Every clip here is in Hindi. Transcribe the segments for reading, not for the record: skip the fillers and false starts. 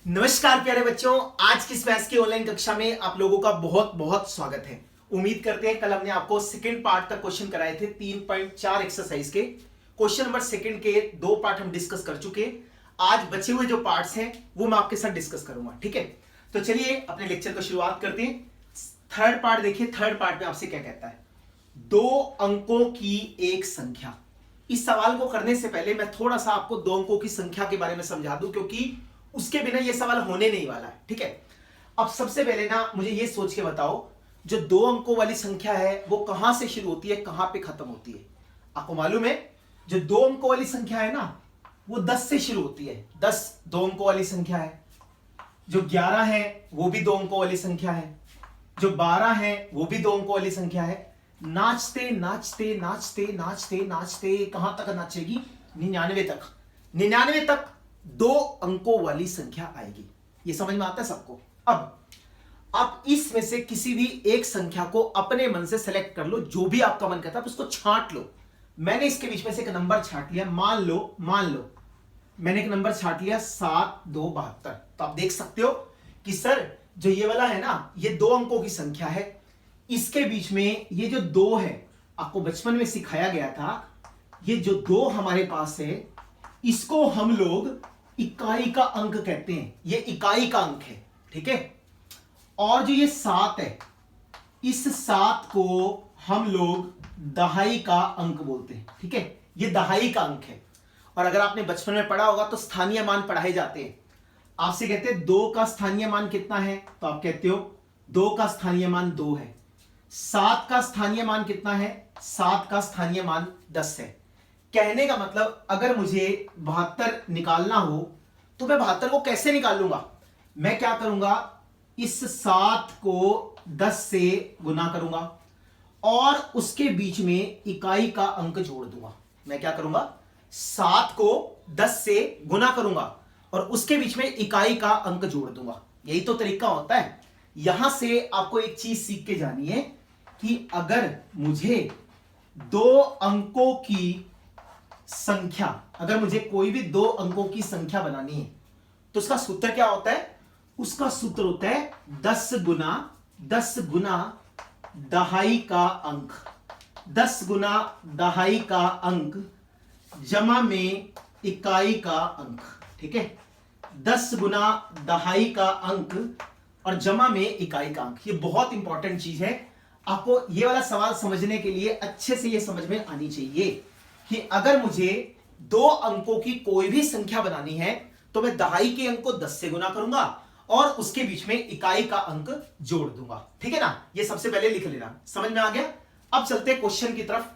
नमस्कार प्यारे बच्चों, आज की इस मैथ्स की ऑनलाइन कक्षा में आप लोगों का बहुत बहुत स्वागत है। उम्मीद करते हैं कल हमने आपको सेकंड पार्ट का क्वेश्चन कराए थे 3.4 एक्सरसाइज के क्वेश्चन नंबर सेकंड के दो पार्ट हम डिस्कस कर चुके हैं। आज बचे हुए जो पार्ट्स हैं वो मैं आपके साथ डिस्कस करूंगा, ठीक है। तो चलिए अपने लेक्चर को शुरुआत करते हैं। थर्ड पार्ट देखिए, थर्ड पार्ट में आपसे क्या कहता है, दो अंकों की एक संख्या। इस सवाल को करने से पहले मैं थोड़ा सा आपको दो अंकों की संख्या के बारे में समझा दूं, क्योंकि उसके बिना यह सवाल होने नहीं वाला है, ठीक है। अब सबसे पहले ना मुझे यह सोच के बताओ, जो दो अंकों वाली संख्या है वो कहां से शुरू होती है, कहां पे खत्म होती है। आपको मालूम है जो दो अंकों वाली संख्या है ना वो 10 से शुरू होती है। 10 दो अंकों वाली संख्या है। जो 11 है वो भी दो अंकों वाली संख्या है। जो 12 है वो भी दो अंकों वाली संख्या है। नाचते नाचते नाचते नाचते नाचते कहां तक नाचेगी, 99 तक। 99 तक दो अंकों वाली संख्या आएगी। ये समझ में आता है सबको। अब आप इसमें से किसी भी एक संख्या को अपने मन से सेलेक्ट कर लो, जो भी आपका मन करता है उसको छांट लो। मैंने इसके बीच में से एक नंबर छांट लिया, मान लो मैंने एक नंबर छांट लिया 7272। तो आप देख सकते हो कि सर जो ये वाला है ना ये दो अंकों की संख्या है, इसके बीच में ये जो दो है, आपको बचपन में सिखाया गया था, ये जो दो हमारे पास है इसको हम लोग इकाई का अंक कहते हैं। ये इकाई का अंक है, ठीक है। और जो ये 7 है, इस 7 को हम लोग दहाई का अंक बोलते हैं, ठीक है। ये दहाई का अंक है। और अगर आपने बचपन में पढ़ा होगा तो स्थानीय मान पढ़ाए जाते हैं। आपसे कहते हैं 2 का स्थानीय मान कितना है, तो आप कहते हो 2 का स्थानीय मान 2 है। 7 का स्थानीय मान कितना है, 7 का स्थानीय मान 10 है। कहने का मतलब अगर मुझे 72 निकालना हो तो मैं 72 को कैसे निकालूंगा, मैं क्या करूंगा, इस 7 को 10 से गुना करूंगा और उसके बीच में इकाई का अंक जोड़ दूंगा। मैं क्या करूंगा, 7 को 10 से गुना करूंगा और उसके बीच में इकाई का अंक जोड़ दूंगा। यही तो तरीका होता है। यहां से आपको एक चीज सीख के जानी है कि अगर मुझे दो अंकों की संख्या, अगर मुझे कोई भी दो अंकों की संख्या बनानी है तो उसका सूत्र क्या होता है, उसका सूत्र होता है 10 गुना दहाई का अंक। 10 गुना दहाई का अंक जमा में इकाई का अंक, ठीक है। 10 गुना दहाई का अंक और जमा में इकाई का अंक। ये बहुत इंपॉर्टेंट चीज है। आपको ये वाला सवाल समझने के लिए अच्छे से ये समझ में आनी चाहिए कि अगर मुझे दो अंकों की कोई भी संख्या बनानी है तो मैं दहाई के अंक को 10 से गुना करूंगा और उसके बीच में इकाई का अंक जोड़ दूंगा, ठीक है ना। ये सबसे पहले लिख लेना, समझ में आ गया। अब चलते हैं क्वेश्चन की तरफ।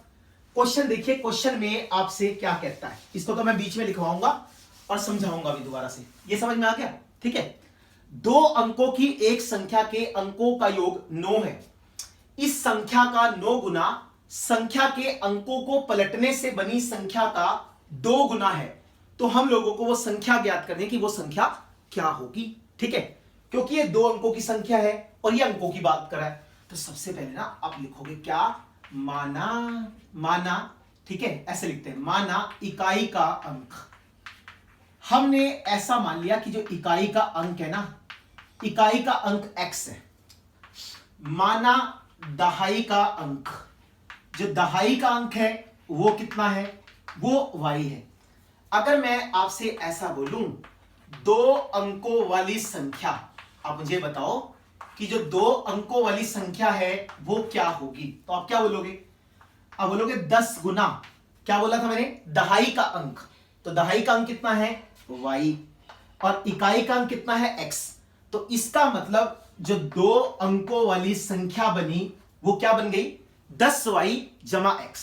क्वेश्चन देखिए, क्वेश्चन में आपसे क्या कहता है, इसको तो मैं बीच में लिखवाऊंगा और समझाऊंगा भी दोबारा से। ये समझ में आ गया, ठीक है। दो अंकों की एक संख्या के अंकों का योग 9 है। इस संख्या का 9 गुना संख्या के अंकों को पलटने से बनी संख्या का 2 गुना है। तो हम लोगों को वो संख्या ज्ञात करनी है कि वो संख्या क्या होगी, ठीक है। क्योंकि ये दो अंकों की संख्या है और ये अंकों की बात कर रहा है, तो सबसे पहले ना आप लिखोगे क्या, माना, ठीक है। ऐसे लिखते हैं, माना इकाई का अंक। हमने ऐसा मान लिया कि जो इकाई का अंक है ना, इकाई का अंक x है। माना दहाई का अंक, जो दहाई का अंक है वो कितना है, वो y है। अगर मैं आपसे ऐसा बोलूं दो अंकों वाली संख्या, आप मुझे बताओ कि जो दो अंकों वाली संख्या है वो क्या होगी, तो आप क्या बोलोगे, आप बोलोगे 10 गुना, क्या बोला था मैंने, दहाई का अंक। तो दहाई का अंक कितना है, y, और इकाई का अंक कितना है, x। तो इसका मतलब जो दो अंकों वाली संख्या बनी वो क्या बन गई, 10y जमा x।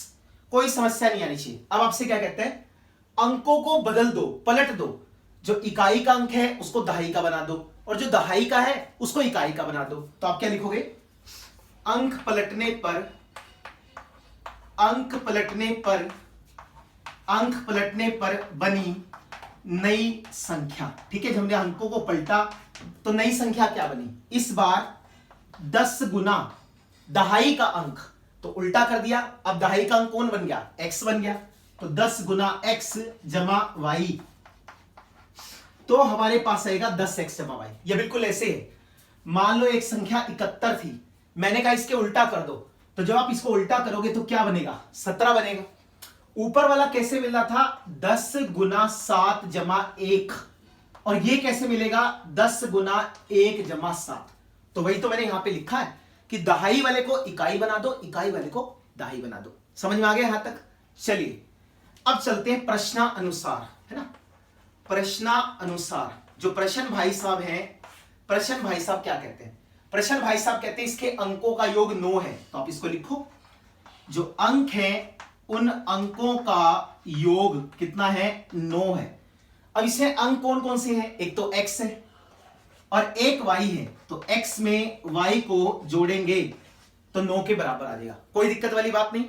कोई समस्या नहीं आनी चाहिए। अब आपसे क्या कहते हैं, अंकों को बदल दो, पलट दो। जो इकाई का अंक है उसको दहाई का बना दो और जो दहाई का है उसको इकाई का बना दो। तो आप क्या लिखोगे, अंक पलटने पर बनी नई संख्या, ठीक है। जब हमने अंकों को पलटा तो नई संख्या क्या बनी, इस बार 10 गुना दहाई का अंक, तो उल्टा कर दिया। अब दहाई का अंक कौन बन गया, x बन गया। तो 10 गुना x जमा y। तो तो हमारे पास आएगा 10x जमा वाई। ये बिल्कुल ऐसे है, मान लो एक संख्या 71 थी, मैंने कहा इसके उल्टा कर दो, तो जब आप इसको उल्टा करोगे तो क्या बनेगा, 17 बनेगा। ऊपर वाला कैसे मिल रहा था, 10 गुना 7 जमा 1, और ये कैसे मिलेगा, 10 गुना 1 जमा 7। तो वही तो मैंने यहां पे लिखा है कि दहाई वाले को इकाई बना दो, इकाई वाले को दहाई बना दो। समझ में आ गया यहां तक? चलिए अब चलते हैं प्रश्नानुसार, है ना। प्रश्नानुसार जो प्रश्न भाई साहब हैं, प्रश्न भाई साहब क्या कहते हैं, प्रश्न भाई साहब कहते हैं इसके अंकों का योग 9 है। तो आप इसको लिखो, जो अंक हैं उन अंकों का योग कितना है, 9 है। अब इसमें अंक कौन कौन से हैं, एक तो x है और एक y है, तो x में y को जोड़ेंगे तो 9 के बराबर आ जाएगा। कोई दिक्कत वाली बात नहीं,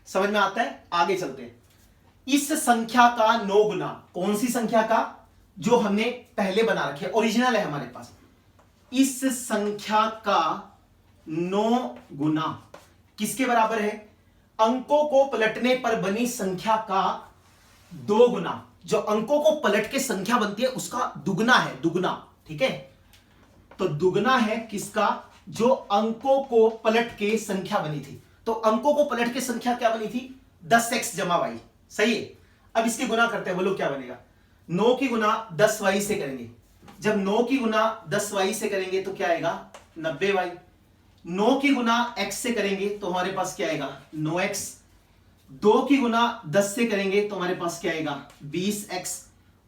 समझ में आता है। आगे चलते हैं, इस संख्या का 9 गुना, कौन सी संख्या का, जो हमने पहले बना रखी है, ओरिजिनल है हमारे पास। इस संख्या का 9 गुना किसके बराबर है, अंकों को पलटने पर बनी संख्या का 2 गुना। जो अंकों को पलट के संख्या बनती है उसका दुगना है, दुगना, ठीक है। तो दुगना है किसका, जो अंकों को पलट के संख्या बनी थी। तो अंकों को पलट के संख्या क्या बनी थी, 10x जमा y, सही है। अब इसकी गुना करते हैं, बोलो क्या बनेगा, 9 की गुना 10y से करेंगे। जब 9 की गुना 10y से करेंगे तो क्या आएगा, 90y। 9 की गुना x से करेंगे तो हमारे पास क्या आएगा, 9x। 2 की गुना 10 से करेंगे तो हमारे पास क्या आएगा, 20x।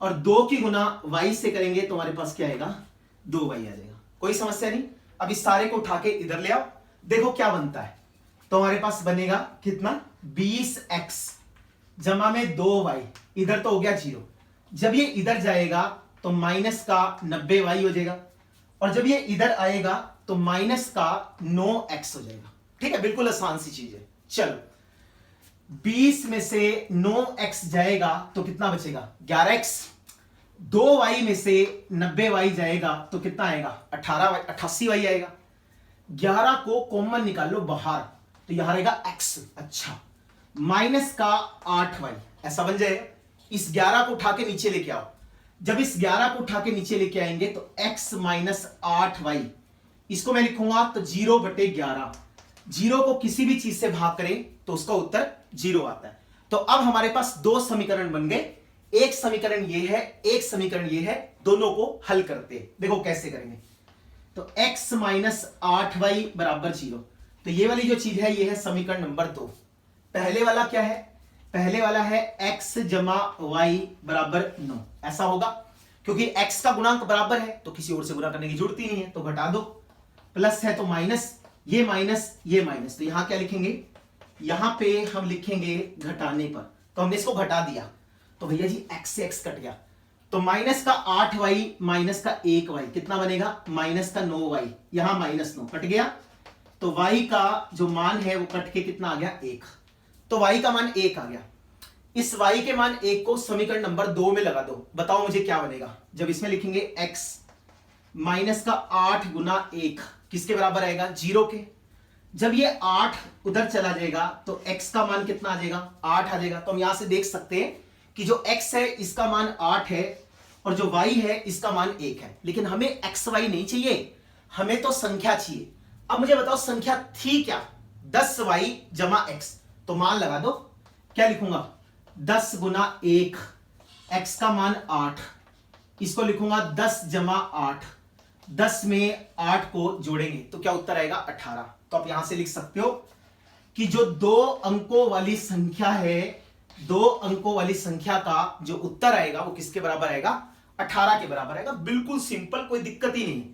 और 2 की गुना y से करेंगे तो हमारे पास क्या आएगा, 2y आ जाएगा। कोई समस्या नहीं। अब इस सारे को उठा के इधर ले आओ, देखो क्या बनता है। तो हमारे पास बनेगा कितना, 20x जमा में 2y, इधर तो हो गया 0। जब ये इधर जाएगा तो माइनस का 90y हो जाएगा, और जब ये इधर आएगा तो माइनस का 9x हो जाएगा। ठीक है, बिल्कुल आसान सी चीज है। चलो 20 में से 9x जाएगा तो कितना बचेगा, 11x। 2y में से 90y जाएगा तो कितना आएगा, 88y आएगा। 11 को कॉमन निकाल लो बाहर, तो यहां रहेगा x। अच्छा, माइनस का 8y ऐसा बन जाएगा। इस 11 को उठा के नीचे लेके आओ, जब इस 11 को उठा के नीचे लेके आएंगे तो x माइनस 8y, इसको मैं लिखूंगा तो 0/11। 0 को किसी भी चीज से भाग करें तो उसका उत्तर 0 आता है। तो अब हमारे पास 2 समीकरण बन गए, एक समीकरण ये है, एक समीकरण ये है। दोनों को हल करते हैं, देखो कैसे करेंगे। तो x माइनस 8y बराबर 0, तो ये वाली जो चीज है ये है समीकरण नंबर 2। पहले वाला क्या है, पहले वाला है x जमा y बराबर 9, ऐसा होगा क्योंकि x का गुणांक बराबर है तो किसी और से गुणा करने की जरूरत ही नहीं है, तो घटा दो। प्लस है तो माइनस, ये माइनस ये माइनस, तो यहां क्या लिखेंगे, यहां पे हम लिखेंगे घटाने पर। तो हमने इसको घटा दिया तो भैया जी x से x कट गया, तो माइनस का 8y माइनस का 1y कितना बनेगा, माइनस का 9y। यहां माइनस 9 कट गया तो y का जो मान है वो कट के कितना आ गया, 1। तो y का मान 1 आ गया। इस y के मान 1 को समीकरण नंबर 2 में लगा दो, बताओ मुझे क्या बनेगा। जब इसमें लिखेंगे x माइनस का 8 गुना 1 किसके बराबर आएगा, 0 के। जब ये 8 उधर चला जाएगा तो x का मान कितना आ जाएगा, 8 आ जाएगा। तो हम यहां से देख सकते हैं कि जो x है इसका मान 8 है और जो y है इसका मान 1 है। लेकिन हमें xy नहीं चाहिए, हमें तो संख्या चाहिए। अब मुझे बताओ संख्या थी क्या, 10y जमा x। तो मान लगा दो, क्या लिखूंगा, 10 गुना 1, x का मान 8, इसको लिखूंगा 10 जमा 8। 10 में 8 को जोड़ेंगे तो क्या उत्तर आएगा, 18। तो आप यहां से लिख सकते हो कि जो 2 अंकों वाली संख्या है, 2 अंकों वाली संख्या का जो उत्तर आएगा वो किसके बराबर आएगा, 18 के बराबर आएगा। बिल्कुल सिंपल, कोई दिक्कत ही नहीं।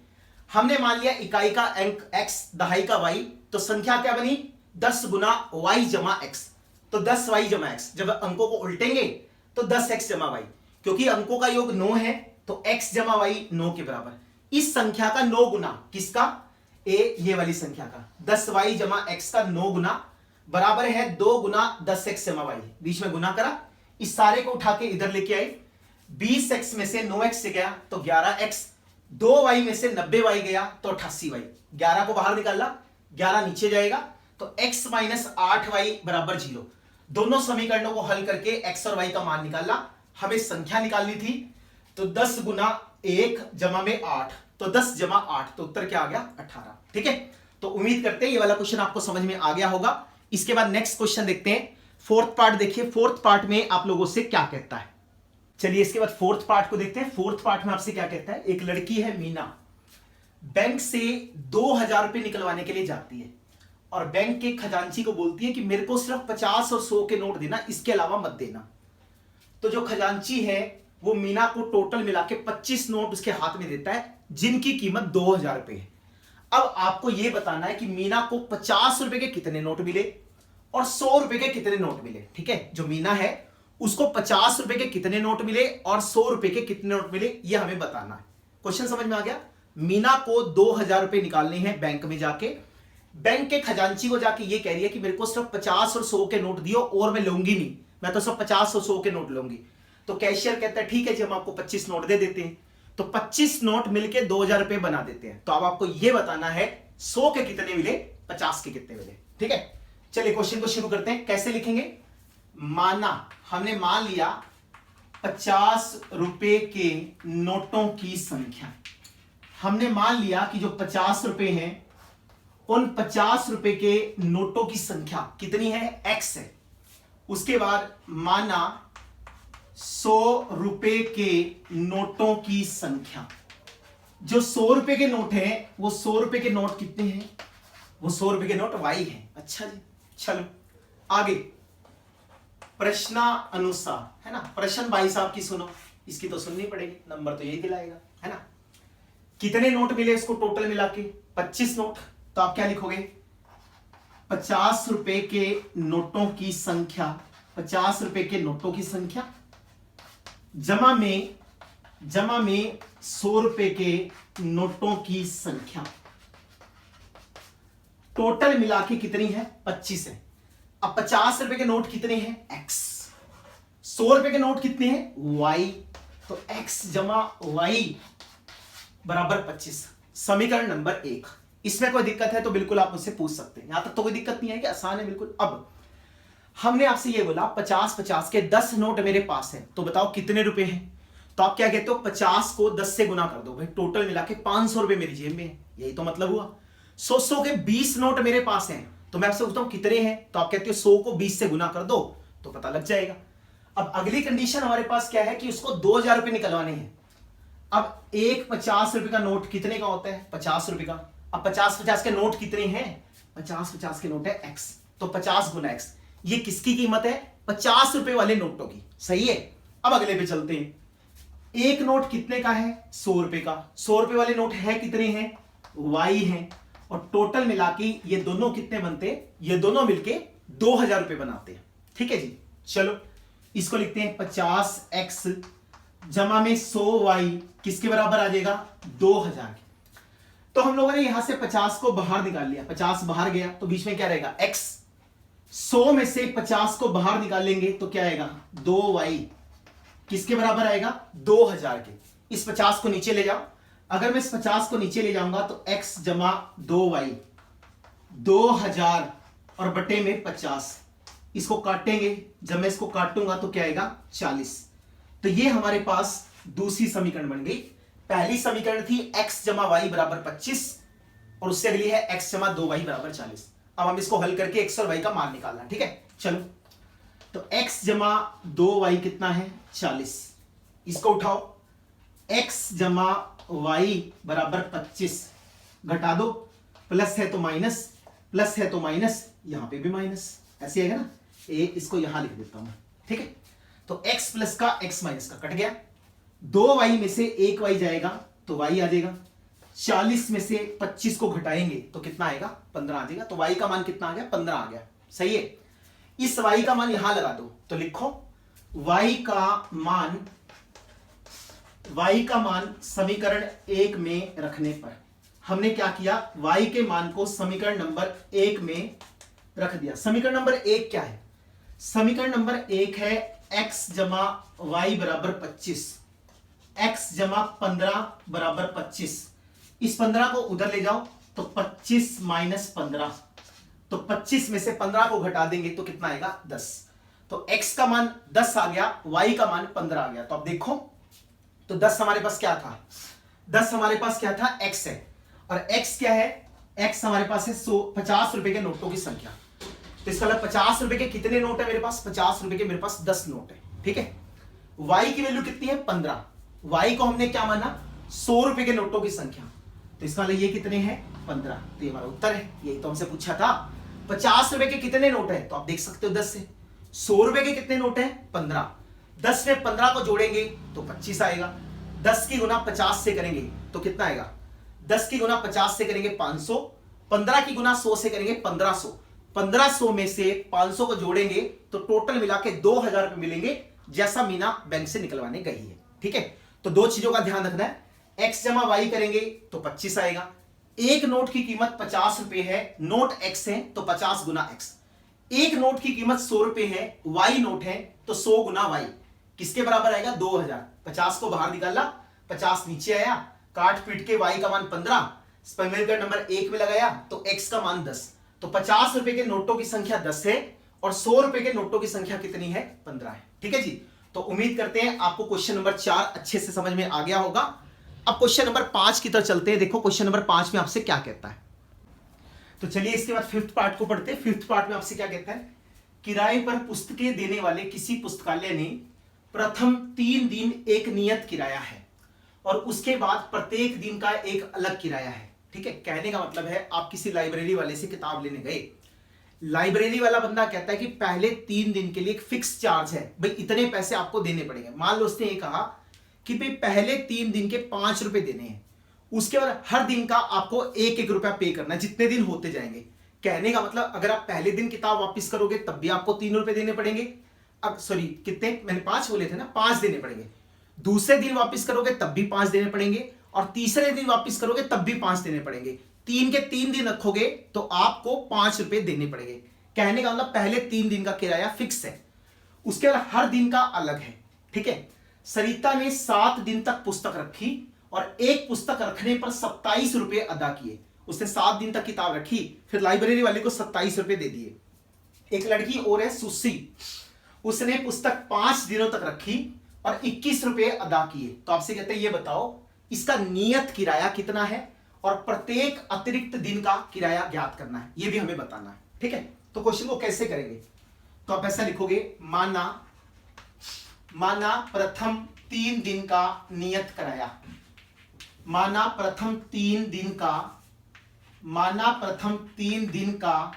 हमने मान लिया इकाई का अंक x, दहाई का y, तो संख्या क्या बनी, 10 गुना y जमा x। तो 10y जमा x, जब अंकों को उल्टेंगे तो 10x जमा y, क्योंकि अंकों का योग 9 है तो x जमा y 9 के बराबर। इस संख्या का 9 गुना किसका, ये वाली संख्या का 10y जमा x का 9 गुना बराबर है 2 गुना 10x जमा y। बीच में गुना करा, इस सारे को उठा के इधर लेके आए। 20x में से 9x से गया तो 11x, 2y में से 90y गया तो 88y। 11 को बाहर निकाला, 11 नीचे जाएगा तो x माइनस 8y बराबर 0। दोनों समीकरणों को हल करके x और y का मान निकाला, हमें संख्या निकालनी थी। तो 10 गुना 1 जमा में 8, तो 10 जमा 8, तो उत्तर क्या आ गया 18। ठीक है, तो उम्मीद करते हैं ये वाला क्वेश्चन आपको समझ में आ गया होगा। इसके बाद नेक्स्ट क्वेश्चन देखते हैं। फोर्थ पार्ट देखिए, फोर्थ पार्ट में आप लोगों से क्या कहता है। चलिए इसके बाद फोर्थ पार्ट को देखते हैं। फोर्थ पार्ट में आपसे क्या कहता है। एक लड़की है मीना, बैंक से 2000 रुपए निकलवाने के लिए जाती है और बैंक के खजांची को बोलती है कि मेरे को सिर्फ 50 और 100 के नोट देना, इसके अलावा मत देना। तो जो खजांची है वो मीना को टोटल मिला के 25 नोट उसके हाथ में देता है, जिनकी कीमत 2000 रुपए है। अब आपको यह बताना है कि मीना को 50 रुपए के कितने नोट मिले और 100 रुपए के कितने नोट मिले। ठीक है, जो मीना है उसको 50 रुपए के कितने नोट मिले और 100 रुपए के कितने नोट मिले, यह हमें बताना है। क्वेश्चन समझ में आ गया। मीना को 2000 रुपए निकालने हैं बैंक में जाके, बैंक के खजांची को जाके ये कह रही है कि मेरे को सिर्फ 50 और 100 के नोट दियो और मैं लूंगी नहीं, मैं तो सिर्फ 50 और 100 के नोट लूंगी। तो कैशियर कहता है ठीक है जी, हम आपको 25 नोट दे देते हैं। तो 25 नोट मिलके 2000 रुपए बना देते हैं। तो अब आपको यह बताना है 100 के कितने मिले, 50 के कितने मिले। ठीक है, चलिए क्वेश्चन को शुरू करते हैं। कैसे लिखेंगे। माना, हमने मान लिया 50 रुपए के नोटों की संख्या। हमने मान लिया कि जो 50 रुपए हैं उन 50 रुपए के नोटों की संख्या कितनी है, x है। उसके बाद माना 100 रुपए के नोटों की संख्या। जो 100 रुपए के नोट हैं वो 100 रुपए के नोट कितने हैं, वो 100 रुपए के नोट y हैं। अच्छा जी, चलो आगे। प्रश्नानुसार, है ना, प्रश्न भाई साहब की सुनो, इसकी तो सुननी पड़ेगी, नंबर तो यही दिलाएगा, है ना। कितने नोट मिले इसको टोटल मिला के, 25 नोट। तो आप क्या लिखोगे, 50 रुपए के नोटों की संख्या, 50 रुपए के नोटों की संख्या जमा में 100 रुपए के नोटों की संख्या, टोटल मिला के कितनी है, 25 है। अब 50 रुपए के नोट कितने हैं, x। 100 रुपए के नोट कितने हैं, y। तो x जमा y बराबर 25। समीकरण नंबर 1। इसमें कोई दिक्कत है तो बिल्कुल आप मुझसे पूछ सकते हैं, यहां तक तो कोई दिक्कत नहीं है कि आसान है बिल्कुल। अब हमने आपसे ये बोला 50-50 के 10 नोट मेरे पास है, तो बताओ कितने रुपए हैं। तो आप क्या कहते हो, 50 को 10 से गुना कर दो भाई, टोटल मिला के 500 रुपए मेरी जेब में है, यही तो मतलब हुआ। 100 के 20 नोट मेरे पास हैं, तो मैं आपसे पूछता हूं कितने हैं, तो आप कहते हो 100 को 20 से गुना कर दो तो पता लग जाएगा। अब अगली कंडीशन हमारे पास क्या है कि उसको 2000 रुपए निकलवाने हैं। अब एक 50 रुपए का नोट कितने का होता है, 50 रुपए का। अब 50-50 के नोट कितने हैं, 50-50 के नोट है x। तो 50 गुना x, ये किसकी कीमत है, 50 रुपए वाले नोटों की। सही है। अब अगले पे चलते हैं। एक नोट कितने का है, 100 रुपए का। 100 रुपए वाले नोट है कितने हैं, y हैं। और टोटल मिला के ये दोनों कितने बनते हैं, ये दोनों मिलके 2000 रुपए बनाते हैं। ठीक है जी, चलो इसको लिखते हैं 50x जमा में 100y किसके बराबर आ जाएगा, 2000 के। तो हम लोगों ने यहां से 50 को बाहर निकाल लिया, 50 बाहर गया तो बीच में क्या रहेगा, x। 100 में से 50 को बाहर निकाल लेंगे तो क्या आएगा, 2y किसके बराबर आएगा, 2000 के। इस 50 को नीचे ले जाओ, अगर मैं इस 50 को नीचे ले जाऊंगा तो x जमा 2y, 2000 और बटे में 50, इसको काटेंगे, जब मैं इसको काटूंगा तो क्या आएगा, 40। तो ये हमारे पास दूसरी समीकरण बन गई। पहली समीकरण थी x जमा वाई बराबर 25 और उससे अगली है x जमा 2y बराबर 40। अब हम इसको हल करके x और y का मान निकालना, ठीक है। चलो, तो x जमा 2y कितना है, 40। इसको उठाओ, x जमा y बराबर 25 घटा दो, प्लस है तो माइनस, प्लस है तो माइनस, यहां पे भी माइनस, ऐसे आएगा ना। इसको यहां लिख देता हूं, ठीक है। तो x प्लस का x माइनस का कट गया, 2y में से 1y जाएगा तो y आ जाएगा। 40 में से 25 को घटाएंगे तो कितना आएगा, 15 आ जाएगा। तो y का मान कितना आ गया, 15 आ गया। सही है। इस y का मान यहां लगा दो, तो लिखो y का मान समीकरण 1 में रखने पर हमने क्या किया, y के मान को समीकरण नंबर 1 में रख दिया। समीकरण नंबर 1 क्या है, समीकरण नंबर 1 है x जमा y बराबर 25, x जमा 15 बराबर 25। इस 15 को उधर ले जाओ तो 25 माइनस 15, तो 25 में से 15 को घटा देंगे तो कितना आएगा, 10। तो x का मान 10 आ गया, y का मान 15 आ गया। तो अब देखो, तो 10 हमारे पास क्या था, 10 हमारे पास क्या था, x है, और x क्या है, x हमारे पास है 50 रुपए के नोटों की संख्या। तो इसका मतलब 50 रुपए के कितने नोट है मेरे पास, 50 रुपए के मेरे पास 10 नोट है, ठीक है। y की वैल्यू कितनी है, 15। y को हमने क्या माना, 100 रुपए के नोटों की संख्या, तो इसका मतलब ये कितने हैं, 15। तो ये हमारा उत्तर है, यही तो हमसे पूछा था। 50 रुपए के कितने नोट है, तो आप देख सकते हो 10 से। 100 रुपए के कितने नोट है, 15। 10 में 15 को जोड़ेंगे तो 25 आएगा। 10 की गुना 50 से करेंगे तो कितना आएगा, 10 की गुना 50 से करेंगे 500, 15 की गुना 100 से करेंगे 1500। 1500 में से 500 को जोड़ेंगे तो टोटल मिला के 2000 रुपए मिलेंगे, जैसा मीना बैंक से निकलवाने गई है, ठीक है। तो दो चीजों का ध्यान रखना है, x जमा वाई करेंगे तो 25 आएगा। एक नोट की कीमत 50 रुपए है, नोट x है तो 50 गुना x। एक नोट की कीमत 100 रुपए है, y नोट है तो 100 गुना y किसके बराबर आएगा, 2000। 50 को बाहर निकाला, 50 नीचे आया, काट पीट के y का मान 15, समीकरण नंबर 1 में लगाया तो x का मान 10। तो 50 रुपए के नोटों की संख्या 10 है और 100 रुपए के नोटों की संख्या कितनी है, 15 है, ठीक है जी। तो उम्मीद करते हैं आपको क्वेश्चन नंबर 4 अच्छे से समझ में आ गया होगा। अब क्वेश्चन नंबर 5 की तरफ चलते हैं। देखो क्वेश्चन नंबर 5 में आपसे क्या कहता है, तो चलिए इसके बाद फिफ्थ पार्ट को पढ़ते हैं। फिफ्थ पार्ट में आपसे क्या कहता है, किराए पर पुस्तकें देने वाले किसी पुस्तकालय ने प्रथम 3 दिन एक नियत किराया है और उसके बाद प्रत्येक दिन का एक अलग किराया है, ठीक है। कहने का मतलब है आप किसी लाइब्रेरी वाले से किताब लेने गए, लाइब्रेरी वाला बंदा कहता है कि पहले 3 दिन के लिए एक फिक्स चार्ज है, भाई इतने पैसे आपको देने पड़ेंगे। मान लो उसने ये कहा कि भाई पहले 3 दिन के 5 रुपए देने हैं, उसके बाद हर दिन का आपको 1-1 रुपया पे करना है, जितने दिन होते जाएंगे। कहने का मतलब अगर आप पहले दिन किताब वापस करोगे तब भी आपको 3 रुपए देने पड़ेंगे, अब सॉरी कितने, मैंने 5 बोले थे ना, 5 देने पड़ेंगे। दूसरे दिन वापस करोगे तब भी 5 देने पड़ेंगे, और तीसरे दिन वापस करोगे तब भी 5 देने पड़ेंगे। 3 के 3 दिन रखोगे तो आपको 5 रुपए देने पड़ेंगे। कहने का मतलब पहले 3 दिन का किराया फिक्स है, उसके बाद हर दिन का अलग है, ठीक है। सरिता ने 7 दिन तक पुस्तक रखी और एक पुस्तक रखने पर 27 रुपए अदा किए। उसने 7 दिन तक किताब रखी, फिर लाइब्रेरी वाले को 27 रुपए दे दिए। एक लड़की और है सुसी, उसने पुस्तक 5 दिनों तक रखी और 21 रुपए अदा किए। तो आपसे कहते हैं ये बताओ इसका नियत किराया कितना है और प्रत्येक अतिरिक्त दिन का किराया ज्ञात करना है, ये भी हमें बताना है, ठीक है। तो क्वेश्चन को कैसे करेंगे, तो आप ऐसा लिखोगे, माना प्रथम 3 दिन का नियत किराया, माना प्रथम 3 दिन का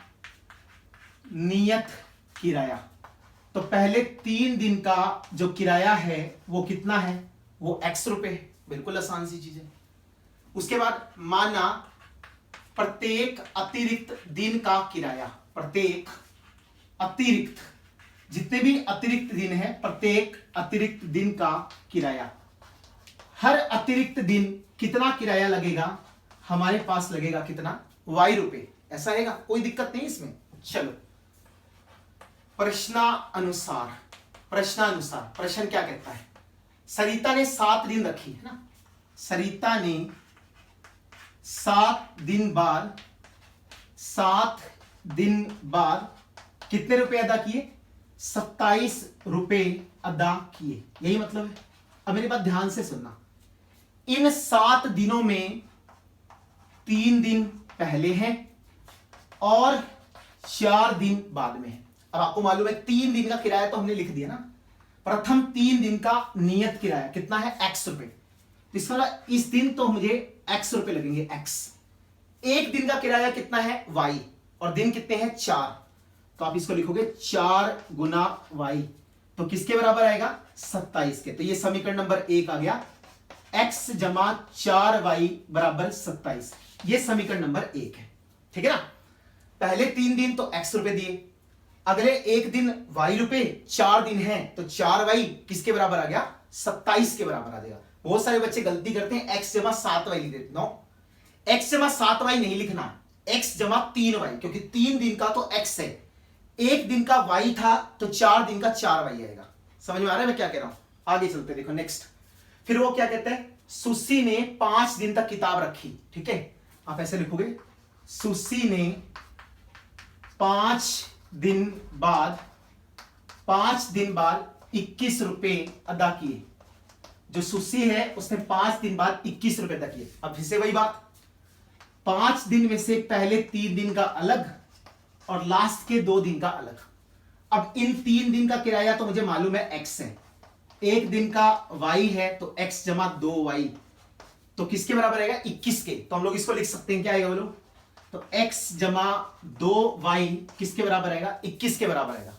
नियत किराया। तो पहले 3 दिन का जो किराया है वो कितना है, वो x रुपए है, बिल्कुल आसान सी चीज है। उसके बाद माना प्रत्येक अतिरिक्त दिन का किराया, प्रत्येक अतिरिक्त, जितने भी अतिरिक्त दिन है प्रत्येक अतिरिक्त दिन का किराया। हर अतिरिक्त दिन कितना किराया लगेगा, हमारे पास लगेगा कितना, y रुपए, ऐसा रहेगा, कोई दिक्कत नहीं इसमें। चलो प्रश्नानुसार, प्रश्न क्या कहता है, सरिता ने 7 दिन रखी है ना, सरिता ने 7 दिन बाद कितने रुपए अदा किए, 27 रुपए अदा किए, यही मतलब है। अब मेरी बात ध्यान से सुनना, इन 7 दिनों में 3 दिन पहले हैं और 4 दिन बाद में है। अब आपको मालूम है 3 दिन का किराया तो हमने लिख दिया ना, प्रथम 3 दिन का नियत किराया कितना है, x रुपए। इसका इस दिन तो मुझे x रुपए लगेंगे, x। एक दिन का किराया कितना है, y, और दिन कितने हैं, 4। तो आप इसको लिखोगे 4 गुना y, तो किसके बराबर आएगा, 27 के। तो ये समीकरण नंबर 1 आ गया, x जमा 4y बराबर 27। ये समीकरण नंबर 1 है, ठीक है ना। पहले 3 दिन तो x रुपए दिए, अगले एक दिन y रुपए, 4 दिन है तो 4y किसके बराबर आ गया, 27 के बराबर आ जाएगा। बहुत सारे बच्चे गलती करते हैं, x जमा 7y लिख देते, नो, x जमा 7y नहीं लिखना, x जमा 3y, क्योंकि 3 दिन का तो x है, एक दिन का y था तो 4 दिन का 4y आएगा। समझ में आ रहा है मैं क्या कह रहा हूं, आगे चलते देखो नेक्स्ट। फिर वो क्या कहते हैं, सुसी ने 5 दिन तक किताब रखी, ठीक है। आप ऐसे लिखोगे, सुसी ने 5 दिन बाद 21 रुपए अदा किए। जो सुशी है उसने 5 दिन बाद 21 रुपए तक किए। अब फिर से वही बात, 5 दिन में से पहले 3 दिन का अलग और लास्ट के 2 दिन का अलग। अब इन 3 दिन का किराया तो मुझे मालूम है x है, 1 दिन का y है तो x जमा 2y, तो किसके बराबर आएगा 21 के। तो हम लोग इसको लिख सकते हैं, क्या आएगा बोलो, तो x जमा 2y किसके बराबर आएगा 21 के बराबर आएगा।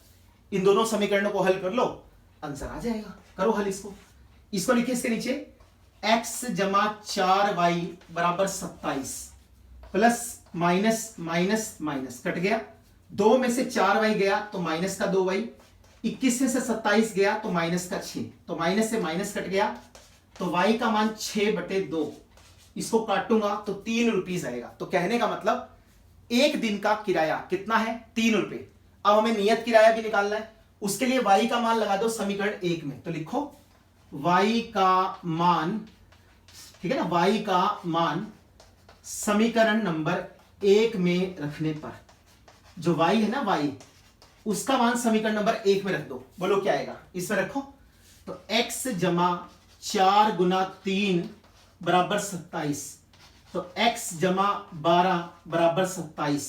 इन दोनों समीकरणों को हल कर लो, आंसर आ जाएगा। करो हल इसको लिखिए इसके नीचे, x जमा 4y बराबर 27 plus minus minus minus cut गया, 2 में से 4y गया तो माइनस का 2y, 21 में से 27 गया तो माइनस का 6, तो माइनस से माइनस कट गया तो y का मान 6/2, इसको काटूंगा तो 3 रुपीज आएगा। तो कहने का मतलब 1 दिन का किराया कितना है 3 रुपए। अब हमें नियत किराया भी निकालना है, उसके लिए y का मान लगा दो समीकरण 1 में, तो लिखो y का मान, ठीक है ना, y का मान समीकरण नंबर 1 में रखने पर, जो y है ना y, उसका मान समीकरण नंबर 1 में रख दो। बोलो क्या आएगा, इसमें रखो तो x जमा 4 गुना 3 बराबर 27, तो x जमा 12 बराबर 27,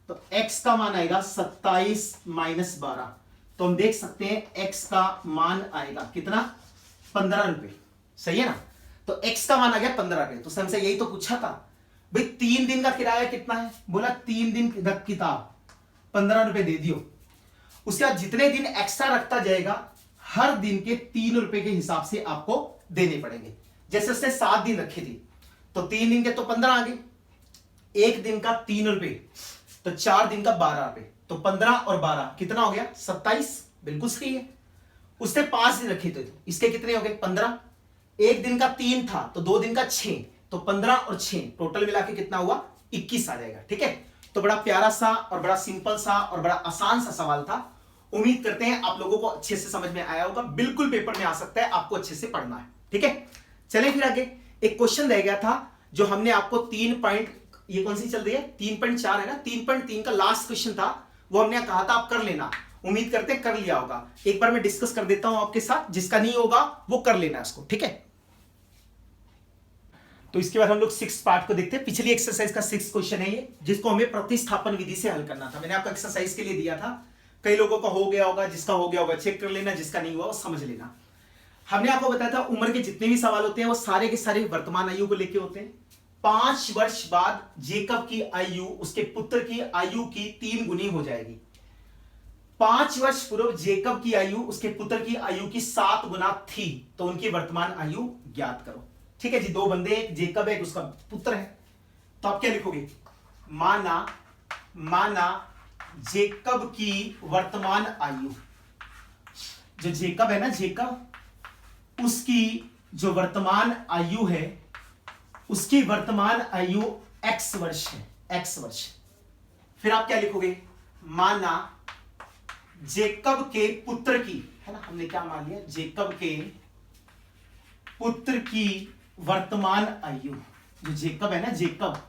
तो x का मान आएगा 27 माइनस 12, तो हम देख सकते हैं x का मान आएगा कितना 15 रुपए, सही है ना। तो x का मान आ गया 15 रुपए। तो हमसे यही तो पूछा था भाई 3 दिन का किराया कितना है, बोला 3 दिन किताब 15 रुपए दे दियो, उसके बाद जितने दिन एक्स्ट्रा रखता जाएगा हर दिन के 3 रुपए के हिसाब से आपको देने पड़ेंगे। जैसे उसने 7 दिन रखे थे तो 3 दिन के तो 15 आ गए, 1 दिन का 3 रुपए तो 4 दिन का 12 रुपए, तो 15 और 12 कितना हो गया 27, बिल्कुल सही है। उसने 5 दिन रखे थे, इसके कितने हो गए 15, 1 दिन का 3 था तो 2 दिन का 6, तो 15 और 6 टोटल मिला के कितना हुआ 21 आ जाएगा। ठीक है, तो बड़ा प्यारा सा और बड़ा सिंपल सा और बड़ा आसान सा सवाल था। उम्मीद करते हैं आप लोगों को अच्छे से समझ में आया होगा, बिल्कुल पेपर में आ सकता है, आपको अच्छे से पढ़ना है। ठीक है, चलिए फिर आगे एक क्वेश्चन रह गया था जो हमने आपको 3 पॉइंट, ये कौन सी चल रही है 3.4 है ना, 3.3 का लास्ट क्वेश्चन था, वो हमने कहा था आप कर लेना। उम्मीद करते हैं कर लिया होगा, एक बार मैं डिस्कस कर देता हूं आपके साथ, जिसका नहीं होगा वो कर लेना इसको। ठीक है, तो इसके बाद हम लोग 6 पार्ट को देखते हैं। पिछली एक्सरसाइज का 6 क्वेश्चन है ये, जिसको हमें प्रतिस्थापन विधि से हल करना था। मैंने आपको एक्सरसाइज के लिए दिया था, कई लोगों का हो गया होगा, जिसका हो गया होगा चेक कर लेना, जिसका नहीं हुआ वो समझ लेना। हमने आपको बताया था उम्र के जितने भी सवाल होते हैं वो सारे के सारे वर्तमान आयु को लेके होते हैं। 5 वर्ष बाद जेकब की आयु उसके पुत्र की आयु की 3 गुनी हो जाएगी। 5 वर्ष पूर्व जेकब की आयु उसके पुत्र की आयु की 7 गुना थी, तो उनकी वर्तमान आयु ज्ञात करो। ठीक है जी, 2 बंदे, एक जेकब है, एक उसका पुत्र है, तो आप क्या लिखोगे, माना जेकब की वर्तमान आयु, जो जेकब है ना, जेकब उसकी जो वर्तमान आयु है, उसकी वर्तमान आयु x वर्ष है, x वर्ष। फिर आप क्या लिखोगे, माना जेकब के पुत्र की, है ना, हमने क्या मान लिया, जेकब के पुत्र की वर्तमान आयु, जो जेकब है ना, जेकब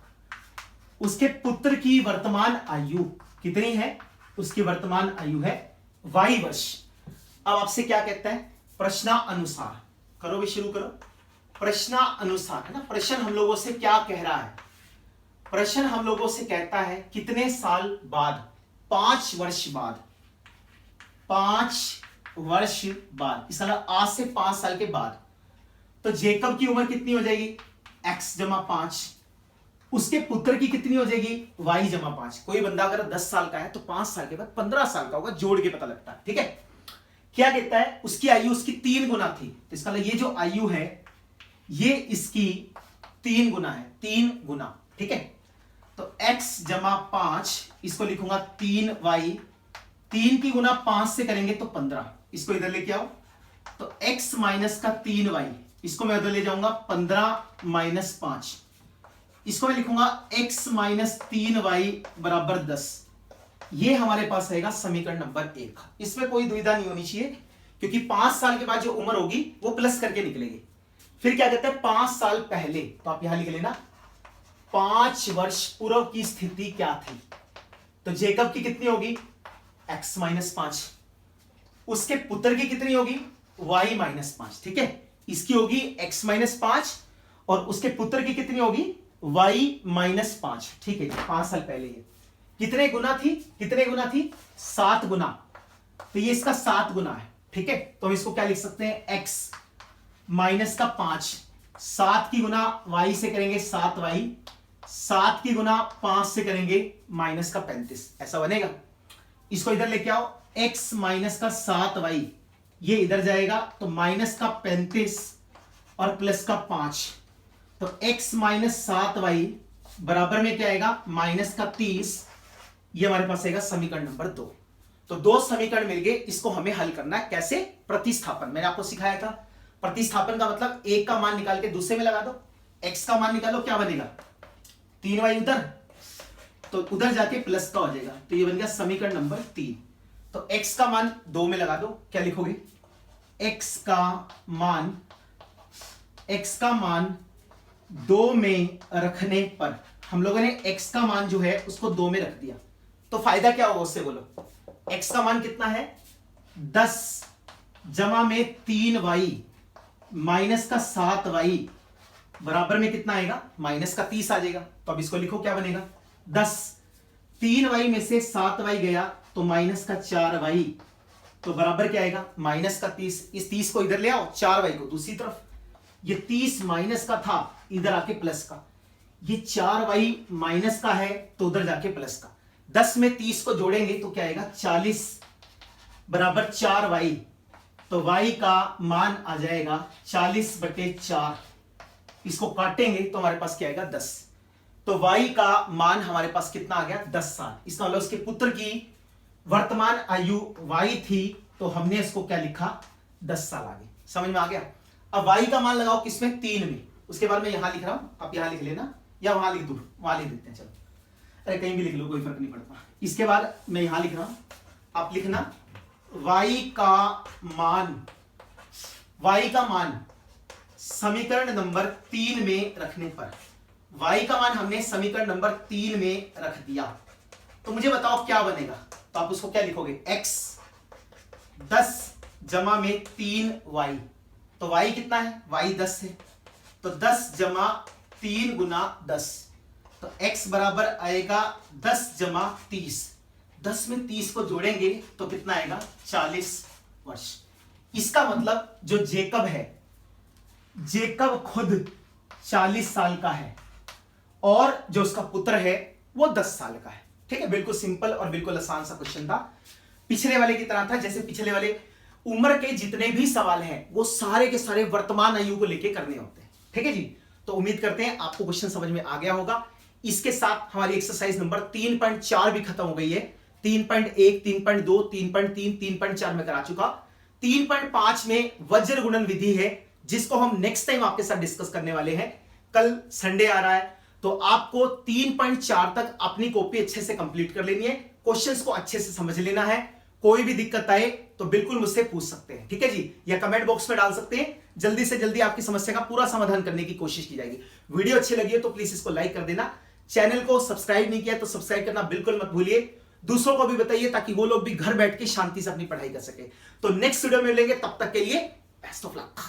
उसके पुत्र की वर्तमान आयु कितनी है, उसकी वर्तमान आयु है y वर्ष। अब आपसे क्या कहता है, प्रश्नानुसार करो भी, शुरू करो। प्रश्नानुसार, है ना, प्रश्न हम लोगों से क्या कह रहा है, प्रश्न हम लोगों से कहता है कितने साल बाद, 5 वर्ष बाद, 5 वर्ष बाद, इसका मतलब आज से 5 साल के बाद। तो जेकब की उम्र कितनी हो जाएगी, x जमा 5, उसके पुत्र की कितनी हो जाएगी, y जमा 5। कोई बंदा अगर 10 साल का है तो 5 साल के बाद 15 साल का होगा, जोड़ के पता लगता है। ठीक है, क्या कहता है, उसकी आयु उसकी 3 गुना थी, तो इसका मतलब ये जो आयु है ये इसकी 3 गुना है, 3 गुना। ठीक है, तो x जमा 5, इसको लिखूंगा 3y, 3 की गुना 5 से करेंगे तो 15, इसको इधर लेके आओ, तो x माइनस का 3y, इसको मैं उधर ले जाऊंगा 15 माइनस 5, इसको मैं लिखूंगा x माइनस 3y बराबर 10। ये हमारे पास रहेगा समीकरण नंबर 1। इसमें कोई दुविधा नहीं होनी चाहिए, क्योंकि 5 साल के बाद जो उम्र होगी वो प्लस करके निकलेगी। फिर क्या कहते हैं, 5 साल पहले, तो आप यहां लिख लेना 5 वर्ष पूर्व की स्थिति क्या थी, तो जेकब की कितनी होगी, x माइनस 5, उसके पुत्र की कितनी होगी, y माइनस 5। ठीक है, इसकी होगी x माइनस 5 और उसके पुत्र की कितनी होगी y माइनस 5। ठीक है जी, 5 साल पहले ये कितने गुना थी 7 गुना, तो ये इसका 7 गुना है। ठीक है, तो हम इसको क्या लिख सकते हैं x माइनस का 5, 7 की गुना y से करेंगे 7y, 7 की गुना 5 से करेंगे माइनस का 35, ऐसा बनेगा। इसको इधर लेके आओ, x माइनस का 7y ये इधर जाएगा तो माइनस का 35 और प्लस का 5, तो x माइनस 7y बराबर में क्या आएगा माइनस का 30। ये हमारे पास आएगा समीकरण नंबर 2। तो 2 समीकरण मिल गए, इसको हमें हल करना है कैसे, प्रतिस्थापन। मैंने आपको सिखाया था प्रतिस्थापन का मतलब एक का मान निकाल के दूसरे में लगा दो, x का मान निकालो क्या बनेगा 3y उधर, तो उधर जाके प्लस का हो जाएगा, तो ये बन गया समीकरण नंबर 3। तो x का मान 2 में लगा दो, क्या लिखोगे x का मान 2 में रखने पर, हम लोगों ने x का मान जो है उसको 2 में रख दिया, तो फायदा क्या होगा उससे बोलो। x का मान कितना है 10 जमा में 3y माइनस का 7y बराबर में कितना आएगा माइनस का 30 आ जाएगा। तो अब इसको लिखो क्या बनेगा 10, 3y में से 7y गया तो माइनस का 4y, तो बराबर क्या आएगा माइनस का 30। इस 30 को इधर ले आओ, 4y को दूसरी तरफ, ये 30 माइनस का था इधर आके प्लस का, ये 4y माइनस का है तो उधर जाके प्लस का, 10 में 30 को जोड़ेंगे तो क्या आएगा 40 बराबर 4y, तो y का मान आ जाएगा 40/4। इसको काटेंगे तो हमारे पास क्या आएगा 10, तो y का मान हमारे पास कितना आ गया 10 साल। इसका मतलब उसके पुत्र की वर्तमान आयु y थी, तो हमने इसको क्या लिखा 10 साल आगे। समझ में आ गया। अब y का मान लगाओ किसमें 3 में, उसके बाद मैं यहां लिख रहा हूं, आप यहां लिख लेना या वहां लिख दो, वहां लिख देते हैं चलो, अरे कहीं भी लिख लो कोई फर्क नहीं पड़ता। इसके बाद मैं यहां लिख रहा हूं, आप लिखना y का मान समीकरण नंबर 3 में रखने पर, y का मान हमने समीकरण नंबर 3 में रख दिया, तो मुझे बताओ क्या बनेगा। तो आप उसको क्या लिखोगे x 10 जमा में 3y, तो y कितना है y 10 है, तो 10 जमा 3 गुना 10, तो x बराबर आएगा 10 जमा 30, 10 में 30 को जोड़ेंगे तो कितना आएगा 40 वर्ष। इसका मतलब जो जेकब है, जेकब खुद 40 साल का है और जो उसका पुत्र है वो 10 साल का है। ठीक है, बिल्कुल सिंपल और बिल्कुल आसान सा क्वेश्चन था, पिछले वाले की तरह था। जैसे पिछले वाले उम्र के जितने भी सवाल हैं वो सारे के सारे वर्तमान आयु को लेके करने होते हैं। ठीक है जी, तो उम्मीद करते हैं आपको क्वेश्चन समझ में आ गया होगा। इसके साथ हमारी एक्सरसाइज नंबर 3.4 भी खत्म हो गई है। 3.1, 3.2, 3.3, 3.4 में करा चुका। 3.5 में वज्र गुणन विधि है, जिसको हम नेक्स्ट टाइम आपके साथ डिस्कस करने वाले हैं। कल संडे आ रहा है, तो आपको 3.4 तक अपनी कॉपी अच्छे से कंप्लीट कर लेनी है, क्वेश्चंस को अच्छे से समझ लेना है। कोई भी दिक्कत आए तो बिल्कुल मुझसे पूछ सकते हैं, ठीक है जी, या कमेंट बॉक्स में डाल सकते हैं। जल्दी से जल्दी आपकी समस्या का पूरा समाधान करने की कोशिश की जाएगी। वीडियो अच्छी लगी है तो प्लीज इसको लाइक कर देना। चैनल को सब्सक्राइब नहीं किया तो सब्सक्राइब करना बिल्कुल मत भूलिए। दूसरों को भी बताइए ताकि वो लोग भी घर बैठ के शांति से अपनी पढ़ाई कर सके। तो नेक्स्ट वीडियो में मिलेंगे, तब तक के लिए बेस्ट ऑफ लक।